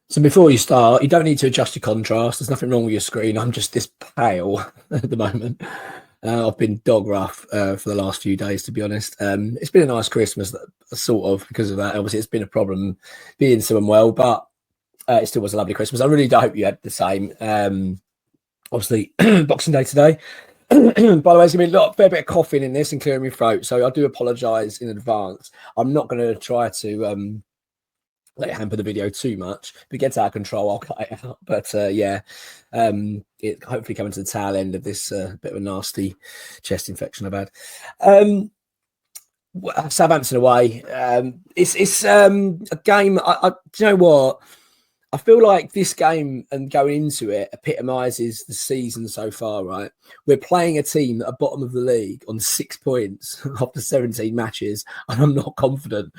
So before you start, you don't need to adjust your contrast. There's nothing wrong with your screen. I'm just this pale at the moment. I've been dog rough for the last few days, to be honest. It's been a nice Christmas, sort of, because of that. Obviously, it's been a problem being so unwell, but it still was a lovely Christmas. I really do hope you had the same. Obviously, Boxing Day today. By the way, there's going to be a fair bit of coughing in this and clearing my throat, so I do apologise in advance. I'm not going to try to let it hamper the video too much. If it gets out of control, I'll cut it out. But it hopefully coming to the tail end of this bit of a nasty chest infection I've had. Southampton away. It's a game. Do you know what? I feel like this game and going into it epitomises the season so far, right? We're playing a team at the bottom of the league on 6 points after 17 matches, and I'm not confident.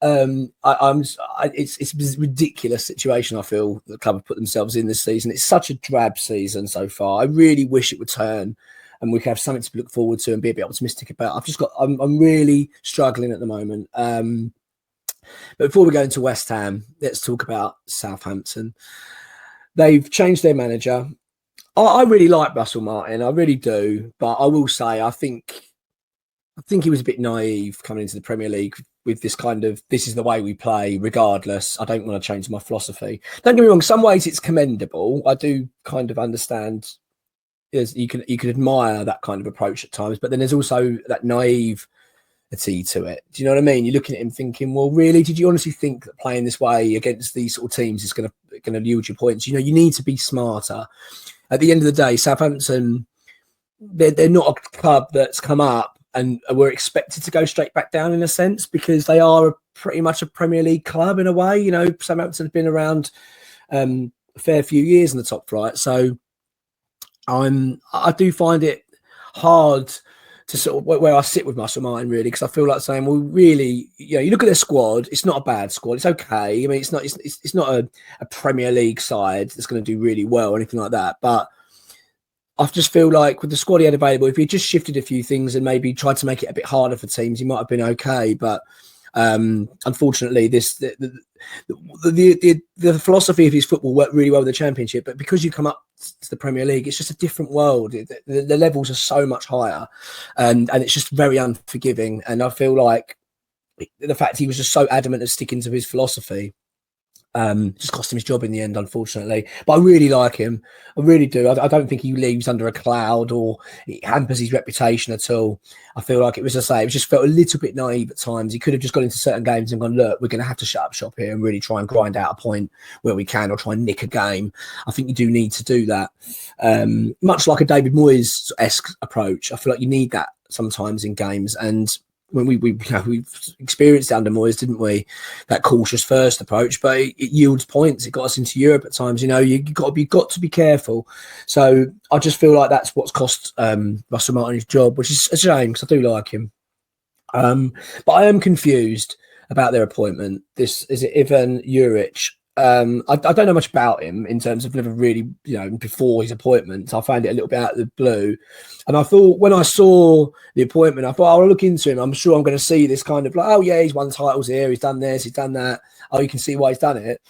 It's a ridiculous situation. I feel the club have put themselves in this season. It's such a drab season so far. I really wish it would turn and we could have something to look forward to and be a bit optimistic about. I'm really struggling at the moment. But before we go into West Ham, let's talk about Southampton. They've changed their manager. I really like Russell Martin. I really do. But I will say, I think he was a bit naive coming into the Premier League with this kind of, this is the way we play, regardless. I don't want to change my philosophy. Don't get me wrong, some ways it's commendable. I do kind of understand, you can admire that kind of approach at times, but then there's also that naivety to it. Do you know what I mean? You're looking at him thinking, well, really, did you honestly think that playing this way against these sort of teams is going to yield you points? You know, you need to be smarter. At the end of the day, Southampton, they're not a club that's come up and we're expected to go straight back down in a sense, because they are pretty much a Premier League club in a way. You know, Southampton have been around a fair few years in the top flight. So I do find it hard to sort of where I sit with Russell Martin, really, because I feel like saying, well, really, you know, you look at their squad, it's not a bad squad. It's okay. I mean, it's not a Premier League side that's going to do really well or anything like that. But I just feel like with the squad he had available, if he just shifted a few things and maybe tried to make it a bit harder for teams, he might have been okay. But unfortunately, the philosophy of his football worked really well with the Championship. But because you come up to the Premier League, it's just a different world. The levels are so much higher, and it's just very unforgiving. And I feel like the fact he was just so adamant of sticking to his philosophy just cost him his job in the end, unfortunately. But I really like him. I really do. I don't think he leaves under a cloud or it hampers his reputation at all. I feel like it just felt a little bit naive at times. He could have just gone into certain games and gone, look, we're going to have to shut up shop here and really try and grind out a point where we can, or try and nick a game. I think you do need to do that. Much like a David Moyes-esque approach. I feel like you need that sometimes in games. And when we've experienced it under Moyes, didn't we? That cautious first approach, but it yields points. It got us into Europe at times. You know, you got to be careful. So I just feel like that's what's cost Russell Martin his job, which is a shame because I do like him. But I am confused about their appointment. Is it Ivan Juric? I don't know much about him in terms of never really, you know, before his appointment. I found it a little bit out of the blue. And I thought when I saw the appointment, I thought, I'll look into him. I'm sure I'm going to see this kind of like, oh, yeah, he's won titles here. He's done this, he's done that. Oh, you can see why he's done it.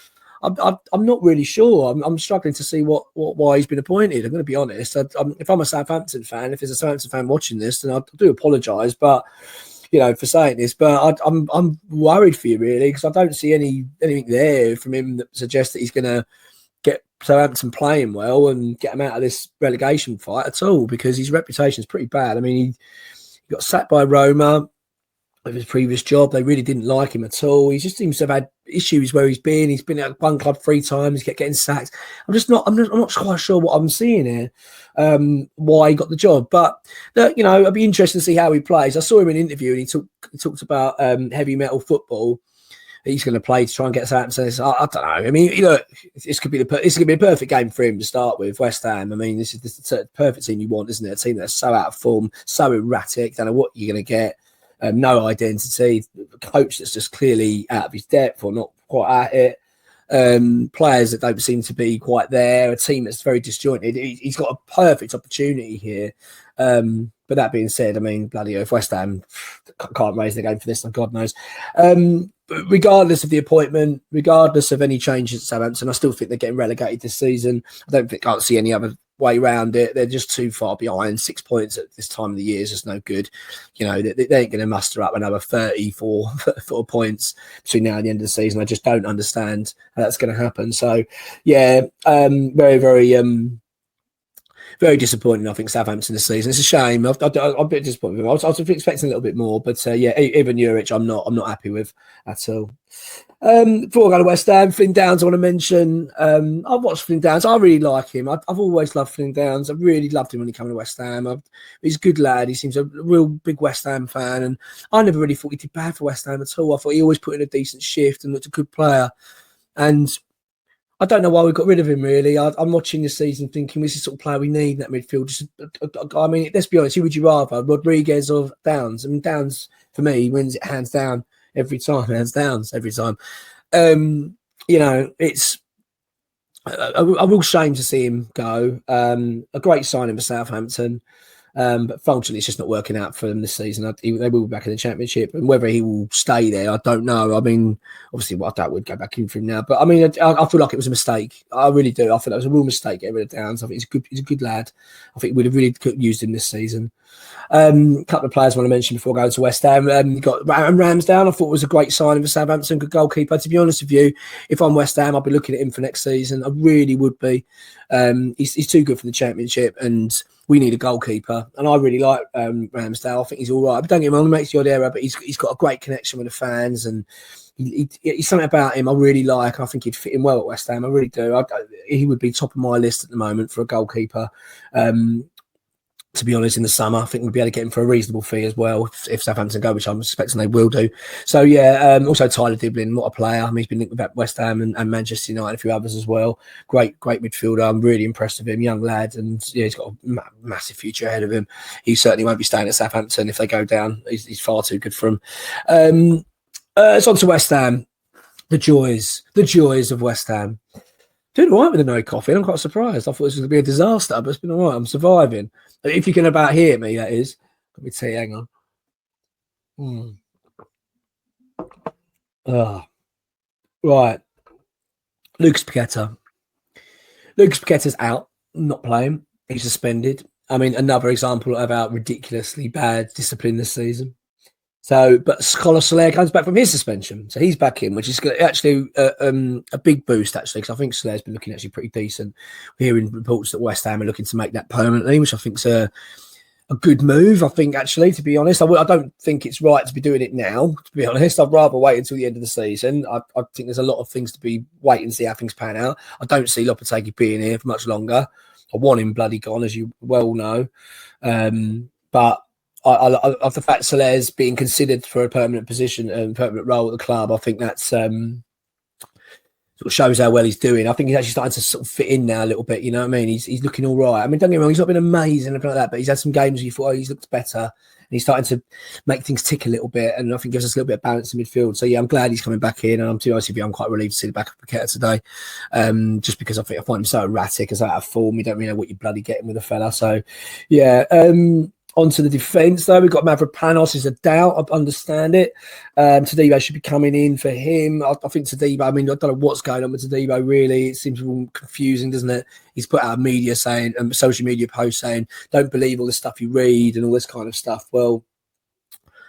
I'm not really sure. I'm struggling to see why he's been appointed. I'm going to be honest. If I'm a Southampton fan, if there's a Southampton fan watching this, then I do apologise. But you know, for saying this, but I'm worried for you really, because I don't see anything there from him that suggests that he's going to get Southampton playing well and get him out of this relegation fight at all, because his reputation is pretty bad. I mean, he got sacked by Roma with his previous job. They really didn't like him at all. He just seems to have had issues where he's been at one club 3 times. He kept getting sacked. I'm not quite sure what I'm seeing here, why he got the job. But you know, it'd be interesting to see how he plays. I saw him in an interview and he talked about heavy metal football he's going to play to try and get Southampton. I don't know. I mean, you know, this could be a perfect game for him to start with. West Ham. I mean, this is the perfect team you want, isn't it? A team that's so out of form, so erratic. Don't know what you're going to get. No identity. A coach that's just clearly out of his depth or not quite at it. Players that don't seem to be quite there. A team that's very disjointed. He's got a perfect opportunity here. But But that being said, I mean, bloody if West Ham can't raise the game for this, God knows. Regardless of the appointment, regardless of any changes at Southampton, I still think they're getting relegated this season. I can't see any other way around it. They're just too far behind. 6 points at this time of the year is just no good. They ain't going to muster up another 34 points between now and the end of the season. I just don't understand how that's going to happen. So, yeah, very, very, very disappointing, I think, Southampton this season. It's a shame. I'm a bit disappointed with them. I was expecting a little bit more, but even Juric, I'm not happy with at all. Before I go to West Ham, Flynn Downs, I want to mention. I've watched Flynn Downs. I really like him. I've always loved Flynn Downs. I really loved him when he came to West Ham. He's a good lad. He seems a real big West Ham fan, and I never really thought he did bad for West Ham at all. I thought he always put in a decent shift and looked a good player. And I don't know why we got rid of him, really. I'm watching this season thinking, this is the sort of player we need in that midfield. I mean, let's be honest, who would you rather, Rodriguez or Downs? I mean, Downs, for me, wins it hands down every time. Hands Downs every time. It's a real shame to see him go. A great signing for Southampton. But fortunately, it's just not working out for them this season. They will be back in the Championship, and whether he will stay there, I don't know. I mean, obviously, I would go back in for him now. But I mean, I feel like it was a mistake. I really do. I think that was a real mistake getting rid of Downs. I think he's a good lad. I think we'd have really used him this season. A couple of players I want to mention before going to West Ham. You got Ramsdale. I thought was a great signing for Southampton, good goalkeeper. To be honest with you, if I'm West Ham, I'll be looking at him for next season. I really would be. He's too good for the Championship, and we need a goalkeeper. And I really like Ramsdale. I think he's all right. But don't get me wrong, he makes the odd error, but he's got a great connection with the fans, and he's something about him I really like. I think he'd fit in well at West Ham. I really do. He would be top of my list at the moment for a goalkeeper. To be honest, in the summer, I think we'll be able to get him for a reasonable fee as well if Southampton go, which I'm expecting they will do. So, yeah, also Tyler Diblin, what a player. I mean, he's been linked with West Ham and Manchester United, a few others as well. Great midfielder. I'm really impressed with him, young lad, and yeah, he's got a massive future ahead of him. He certainly won't be staying at Southampton if they go down. He's far too good for him. It's on to West Ham. The joys of West Ham. Doing all right with the no coffee. I'm quite surprised. I thought this was going to be a disaster, but it's been all right. I'm surviving. If you can about hear me, that is. Let me tell you, hang on. Right. Lucas Paqueta. Lucas Paqueta's out, not playing. He's suspended. I mean, another example of our ridiculously bad discipline this season. So, but Soler comes back from his suspension, so he's back in, which is actually a big boost, actually, because I think Soler's been looking actually pretty decent. We're hearing reports that West Ham are looking to make that permanently, which I think's a good move. I think, actually, to be honest, I don't think it's right to be doing it now. To be honest, I'd rather wait until the end of the season. I think there's a lot of things to be wait and see how things pan out. I don't see Lopetegui being here for much longer. I want him bloody gone, as you well know, but. Of the fact Soler's being considered for a permanent position and permanent role at the club, I think that's sort of shows how well he's doing. I think he's actually starting to sort of fit in now a little bit. You know what I mean? He's looking all right. I mean, don't get me wrong, he's not been amazing and everything like that, but he's had some games where you thought, oh, he's looked better, and he's starting to make things tick a little bit, and I think gives us a little bit of balance in midfield. So yeah, I'm glad he's coming back in, and I'm too honest with you, I'm quite relieved to see the back of Paqueta today, just because I find him so erratic, as out of form. You don't really know what you're bloody getting with a fella. So yeah. Onto the defence, though, we've got Mavropanos is a doubt. I understand it. Tadibo should be coming in for him. I think Tadibo, I mean, I don't know what's going on with Tadibo, really. It seems all confusing, doesn't it? He's put out media saying, social media posts saying, don't believe all the stuff you read and all this kind of stuff. Well,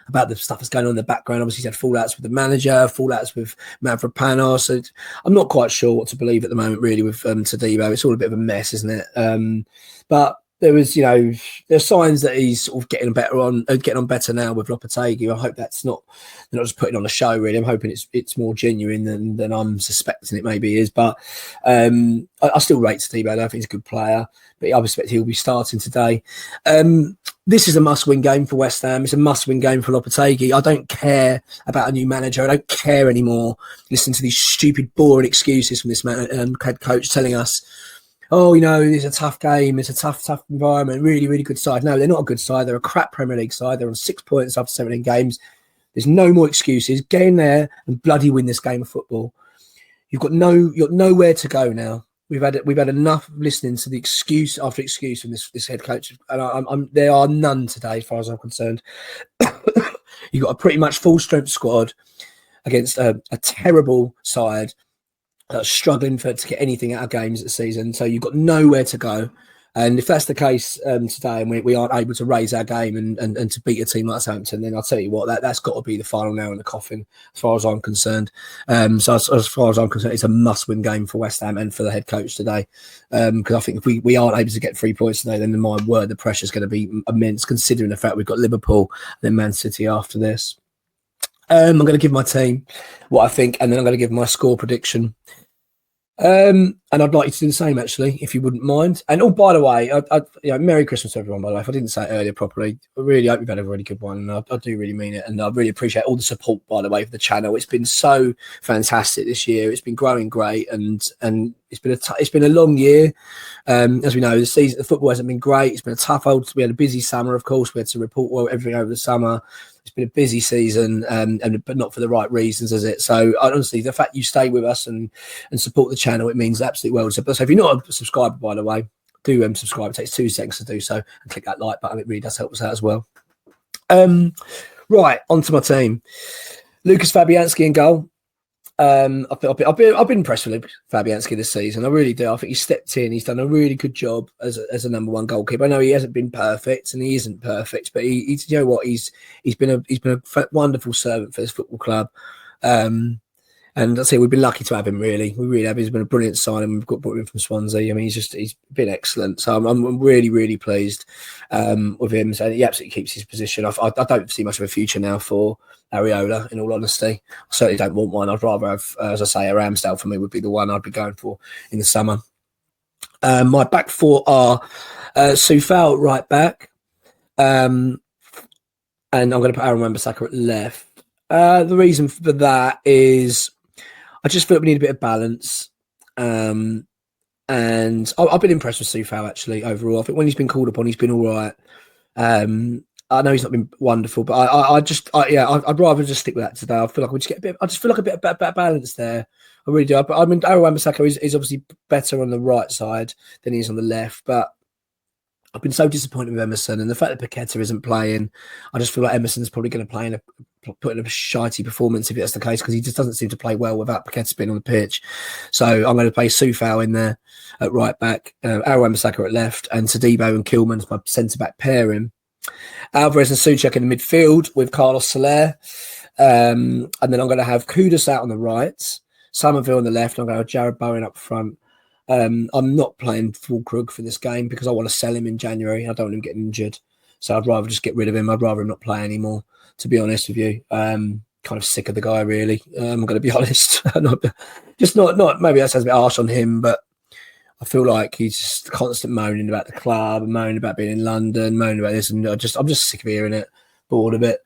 about the stuff that's going on in the background. Obviously, he's had fallouts with the manager, fallouts with Mavropanos. So I'm not quite sure what to believe at the moment, really, with Tadibo. It's all a bit of a mess, isn't it? But there was, there's signs that he's sort of getting on better now with Lopetegui. I hope they're not just putting on a show, really. I'm hoping it's more genuine than I'm suspecting it maybe is. But I still rate Steve. I don't think he's a good player, but I expect he'll be starting today. This is a must-win game for West Ham. It's a must-win game for Lopetegui. I don't care about a new manager. I don't care anymore. Listen to these stupid, boring excuses from this head coach telling us, oh, it's a tough game. It's a tough environment. Really, really good side. No, they're not a good side. They're a crap Premier League side. They're on 6 points after 17 games. There's no more excuses. Get in there and bloody win this game of football. You've got nowhere to go now. we've had enough listening to the excuse after excuse from this head coach, and there are none today, as far as I'm concerned. You've got a pretty much full strength squad against a terrible side that's struggling to get anything out of games this season. So you've got nowhere to go. And if that's the case today, and we aren't able to raise our game and to beat a team like Southampton, then I'll tell you what, that's got to be the final nail in the coffin, as far as I'm concerned. So as far as I'm concerned, it's a must-win game for West Ham and for the head coach today. Because I think if we aren't able to get 3 points today, then my word, the pressure's going to be immense, considering the fact we've got Liverpool and then Man City after this. I'm going to give my team what I think, and then I'm going to give my score prediction. And I'd like you to do the same, actually, if you wouldn't mind. And by the way, Merry Christmas to everyone, by the way. If I didn't say it earlier properly, I really hope you've had a really good one. And I do really mean it. And I really appreciate all the support, by the way, for the channel. It's been so fantastic this year. It's been growing great, and it's been a long year. As we know, the football hasn't been great. It's been a tough old. We had a busy summer, of course. We had to report everything over the summer. It's been a busy season, but not for the right reasons, is it? So honestly, the fact you stay with us and support the channel, it means absolute world. So if you're not a subscriber, by the way, do subscribe. It takes 2 seconds to do so, and click that like button. It really does help us out as well. Right, onto my team. Lucas Fabianski in goal. I've been impressed with Fabianski this season. I really do. I think he's stepped in. He's done a really good job as a number one goalkeeper. I know he hasn't been perfect, and he isn't perfect, but he's you know what, he's been a wonderful servant for this football club. And I say we've been lucky to have him. Really, we really have. He's been a brilliant signing. We've brought him from Swansea. I mean, he's been excellent. So I'm really, really pleased with him. So he absolutely keeps his position. I don't see much of a future now for Areola, in all honesty. I certainly don't want one. I'd rather have, as I say, a Ramsdale for me would be the one I'd be going for in the summer. My back four are Soufal right back, and I'm going to put Aaron Wan-Bissaka at left. The reason for that is I just feel like we need a bit of balance. And I've been impressed with Soufal, actually, overall. I think when he's been called upon, he's been all right. I know he's not been wonderful, but I'd rather just stick with that today. I feel like we just get a bit. I just feel like a bit of balance there. I really do. I mean, Aaron Wan-Bissaka is obviously better on the right side than he is on the left, but I've been so disappointed with Emerson, and the fact that Paqueta isn't playing, I just feel like Emerson's probably going to put in a shitey performance if that's the case, because he just doesn't seem to play well without Paqueta being on the pitch. So I'm going to play Soufal in there at right back, Aaron Wan-Bissaka at left, and Todibo and Kilman as my centre back pairing. Alvarez and Souček in the midfield with Carlos Soler, and then I'm going to have Kudus out on the right, Somerville on the left, and I'm going to have Jared Bowen up front. I'm not playing Fulkrug for this game because I want to sell him in January. I don't want him getting injured, so I'd rather just get rid of him. I'd rather him not play anymore, to be honest with you. Kind of sick of the guy, really. I'm going to be honest. not maybe that sounds a bit harsh on him, but I feel like he's just constant moaning about the club and moaning about being in London, moaning about this, and I'm just sick of hearing it, bored of it.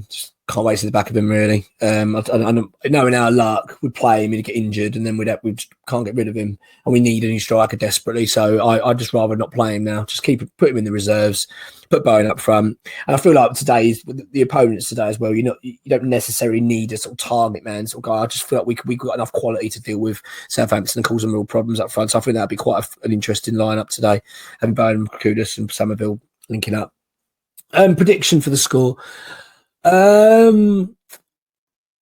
Just can't wait to the back of him, really. I knowing our luck, we'd play him, he'd get injured, and then we can't get rid of him, and we need a new striker desperately. So I'd just rather not play him now. Just put him in the reserves, put Bowen up front. And I feel like the opponents today as well, you don't necessarily need a sort of target man sort of guy. I just feel like we got enough quality to deal with Southampton and cause them real problems up front. So I think that'd be quite an interesting lineup today, having Bowen, Kudus, and Somerville linking up. Prediction for the score. I'm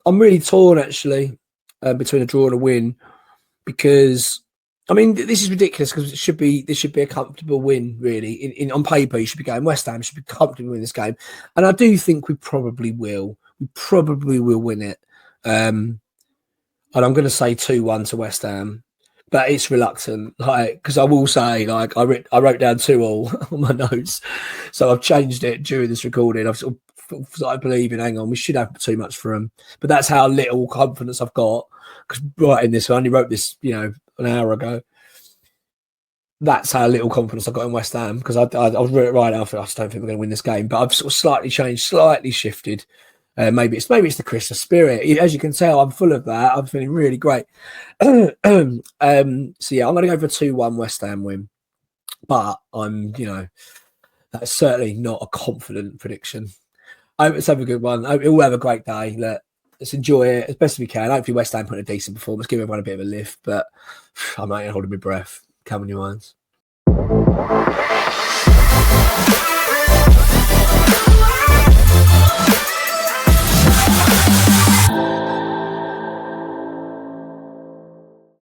really torn, actually, between a draw and a win, because I mean this is ridiculous, because this should be a comfortable win, really. On paper, you should be going West Ham should be comfortable in this game, and I do think we probably will. We probably will win it, and I'm going to say 2-1 to West Ham. But it's reluctant, because I will say, I wrote down 2-2 on my notes, so I've changed it during this recording. I've sort of started believing, hang on, we should have too much for them. But that's how little confidence I've got, because writing this, I only wrote this, an hour ago. That's how little confidence I got in West Ham, because I was right after. I just don't think we're going to win this game. But I've sort of slightly changed, slightly shifted. Maybe it's the Christmas spirit. As you can tell, I'm full of that. I'm feeling really great. So yeah, I'm going to go for a 2-1 West Ham win. But that's certainly not a confident prediction. I hope it's have a good one. I hope we'll have a great day. Look, let's enjoy it as best as we can. Hopefully West Ham put a decent performance, give everyone a bit of a lift, but I'm not holding my breath. Come on, your minds.